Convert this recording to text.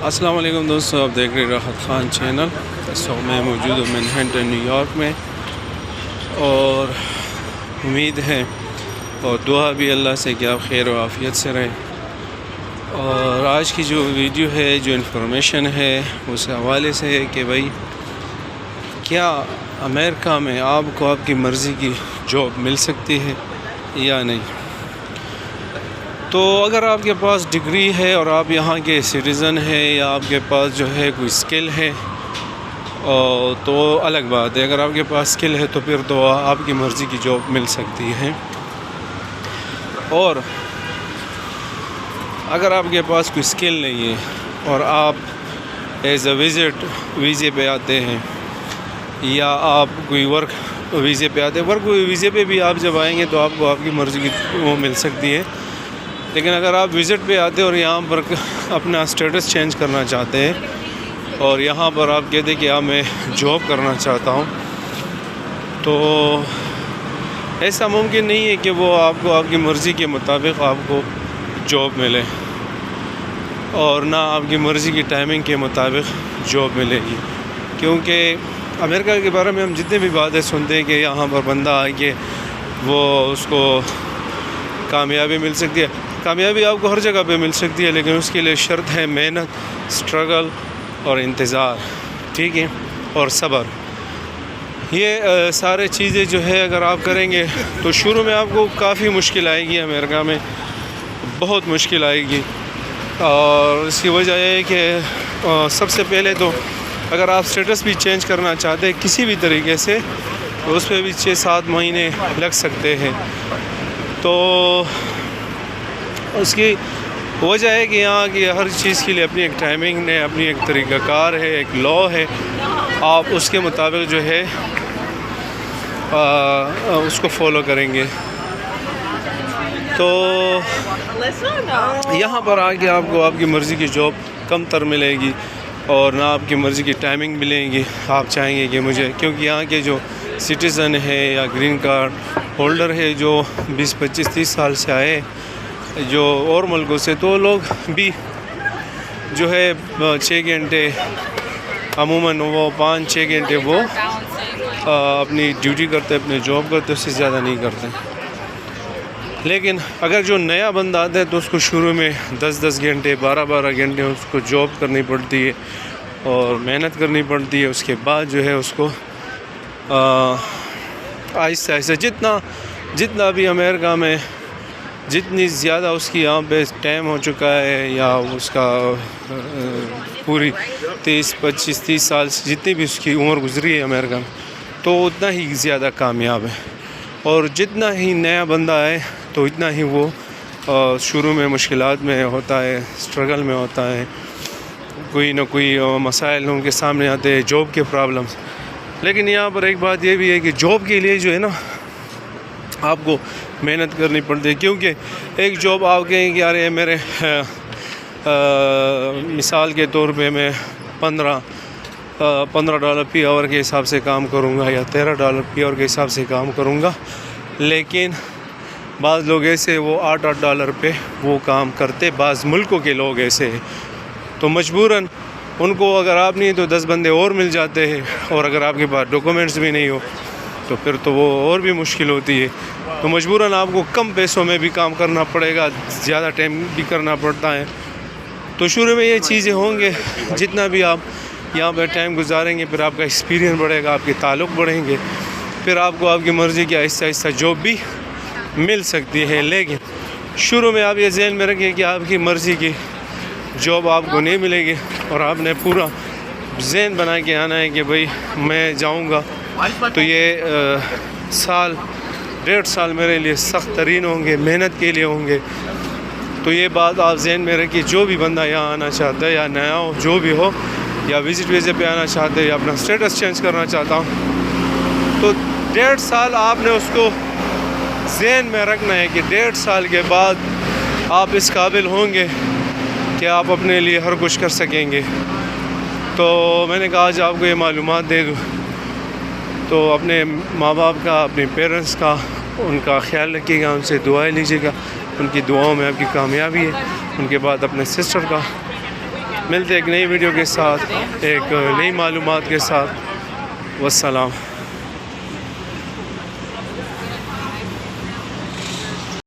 السلام علیکم دوستو، آپ دیکھ رہے راحت خان چینل۔ اس وقت میں موجود ہوں مینہٹن نیو یارک میں، اور امید ہے اور دعا بھی اللہ سے کہ آپ خیر و عافیت سے رہیں۔ اور آج کی جو ویڈیو ہے، جو انفارمیشن ہے، اس حوالے سے ہے کہ بھائی کیا امریکہ میں آپ کو آپ کی مرضی کی جاب مل سکتی ہے یا نہیں۔ تو اگر آپ کے پاس ڈگری ہے اور آپ یہاں کے سٹیزن ہیں، یا آپ کے پاس جو ہے کوئی اسکل ہے، تو الگ بات ہے۔ اگر آپ کے پاس اسکل ہے تو پھر تو آپ کی مرضی کی جاب مل سکتی ہے۔ اور اگر آپ کے پاس کوئی اسکل نہیں ہے اور آپ ایز اے وزٹ ویزے پہ آتے ہیں، یا آپ کوئی ورک ویزے پہ آتے ہیں، ورک ویزے پہ بھی آپ جب آئیں گے تو آپ کو آپ کی مرضی کی وہ مل سکتی ہے۔ لیکن اگر آپ وزٹ پہ آتے ہیں اور یہاں پر اپنا اسٹیٹس چینج کرنا چاہتے ہیں، اور یہاں پر آپ کہتے ہیں کہ میں جاب کرنا چاہتا ہوں، تو ایسا ممکن نہیں ہے کہ وہ آپ کو آپ کی مرضی کے مطابق آپ کو جاب ملے، اور نہ آپ کی مرضی کی ٹائمنگ کے مطابق جاب ملے گی۔ کیونکہ امریکہ کے بارے میں ہم جتنے بھی باتیں سنتے ہیں کہ یہاں پر بندہ آ کے وہ اس کو کامیابی مل سکتی ہے۔ کامیابی آپ کو ہر جگہ پہ مل سکتی ہے، لیکن اس کے لیے شرط ہے محنت، اسٹرگل اور انتظار، ٹھیک ہے، اور صبر۔ یہ سارے چیزیں جو ہے اگر آپ کریں گے تو شروع میں آپ کو کافی مشکل آئے گی، امریکہ میں بہت مشکل آئے گی۔ اور اس کی وجہ یہ ہے کہ سب سے پہلے تو اگر آپ اسٹیٹس بھی چینج کرنا چاہتے ہیں کسی بھی طریقے سے، تو اس پہ بھی 6-7 مہینے لگ سکتے ہیں۔ تو اس کی وجہ ہے کہ یہاں کی ہر چیز کے لیے اپنی ایک ٹائمنگ ہے، اپنی ایک طریقہ کار ہے، ایک لا ہے۔ آپ اس کے مطابق جو ہے اس کو فالو کریں گے، تو یہاں پر آ کے آپ کو آپ کی مرضی کی جاب کم تر ملے گی، اور نہ آپ کی مرضی کی ٹائمنگ ملیں گی۔ آپ چاہیں گے کہ مجھے، کیونکہ یہاں کے جو سٹیزن ہے یا گرین کارڈ ہولڈر ہے جو 20-25-30 سال سے آئے جو اور ملکوں سے، تو لوگ بھی جو ہے 6 گھنٹے عموماً وہ 5-6 گھنٹے وہ اپنی ڈیوٹی کرتے، اپنے جاب کرتے، اس سے زیادہ نہیں کرتے۔ لیکن اگر جو نیا بندہ آتا ہے تو اس کو شروع میں 10-10 گھنٹے 12-12 گھنٹے اس کو جاب کرنی پڑتی ہے اور محنت کرنی پڑتی ہے۔ اس کے بعد جو ہے اس کو آہستہ آہستہ جتنا بھی امریکہ میں جتنی زیادہ اس کی یہاں پہ ٹائم ہو چکا ہے، یا اس کا پوری 30 سال سے جتنی بھی اس کی عمر گزری ہے امریکہ میں، تو اتنا ہی زیادہ کامیاب ہے۔ اور جتنا ہی نیا بندہ ہے تو اتنا ہی وہ شروع میں مشکلات میں ہوتا ہے، اسٹرگل میں ہوتا ہے، کوئی نہ کوئی مسائل ان کے سامنے آتے ہیں، جاب کے پرابلمس۔ لیکن یہاں پر ایک بات یہ بھی ہے کہ جاب کے لیے جو ہے نا آپ کو محنت کرنی پڑتی ہے، کیونکہ ایک جاب آپ کہیں کہ یار میرے مثال کے طور پہ میں $15 فی آور کے حساب سے کام کروں گا، یا $13 فی آور کے حساب سے کام کروں گا، لیکن بعض لوگ ایسے وہ $8 پہ وہ کام کرتے، بعض ملکوں کے لوگ ایسے ہیں، تو مجبوراً ان کو اگر آپ نہیں تو 10 بندے اور مل جاتے ہیں، اور اگر آپ کے پاس ڈاکومنٹس بھی نہیں ہو تو پھر تو وہ اور بھی مشکل ہوتی ہے۔ تو مجبوراً آپ کو کم پیسوں میں بھی کام کرنا پڑے گا، زیادہ ٹائم بھی کرنا پڑتا ہے۔ تو شروع میں یہ چیزیں ہوں گے، جتنا بھی آپ یہاں پہ ٹائم گزاریں گے، پھر آپ کا ایکسپیرینس بڑھے گا، آپ کے تعلق بڑھیں گے، پھر آپ کو آپ کی مرضی کی آہستہ آہستہ جاب بھی مل سکتی ہے۔ لیکن شروع میں آپ یہ ذہن میں رکھیں کہ آپ کی مرضی کی جاب آپ کو نہیں ملے گی، اور آپ نے پورا ذہن بنا کے آنا ہے کہ بھئی میں جاؤں گا تو یہ 1.5 سال میرے لیے سخت ترین ہوں گے، محنت کے لیے ہوں گے۔ تو یہ بات آپ ذہن میں رکھیں، جو بھی بندہ یہاں آنا چاہتا ہے، یا نیا ہو جو بھی ہو، یا وزٹ ویزے پہ آنا چاہتے ہیں، یا اپنا اسٹیٹس چینج کرنا چاہتا ہوں، تو 1.5 سال آپ نے اس کو ذہن میں رکھنا ہے کہ 1.5 سال کے بعد آپ اس قابل ہوں گے کہ آپ اپنے لیے ہر کچھ کر سکیں گے۔ تو میں نے کہا آج آپ کو یہ معلومات دے دوں، تو اپنے ماں باپ کا، اپنے پیرنٹس کا، ان کا خیال رکھیے گا، ان سے دعائیں لیجیے گا، ان کی دعاؤں میں آپ کی کامیابی ہے۔ ان کے بعد اپنے سسٹر کا ملتے ایک نئی ویڈیو کے ساتھ، ایک نئی معلومات کے ساتھ. والسلام.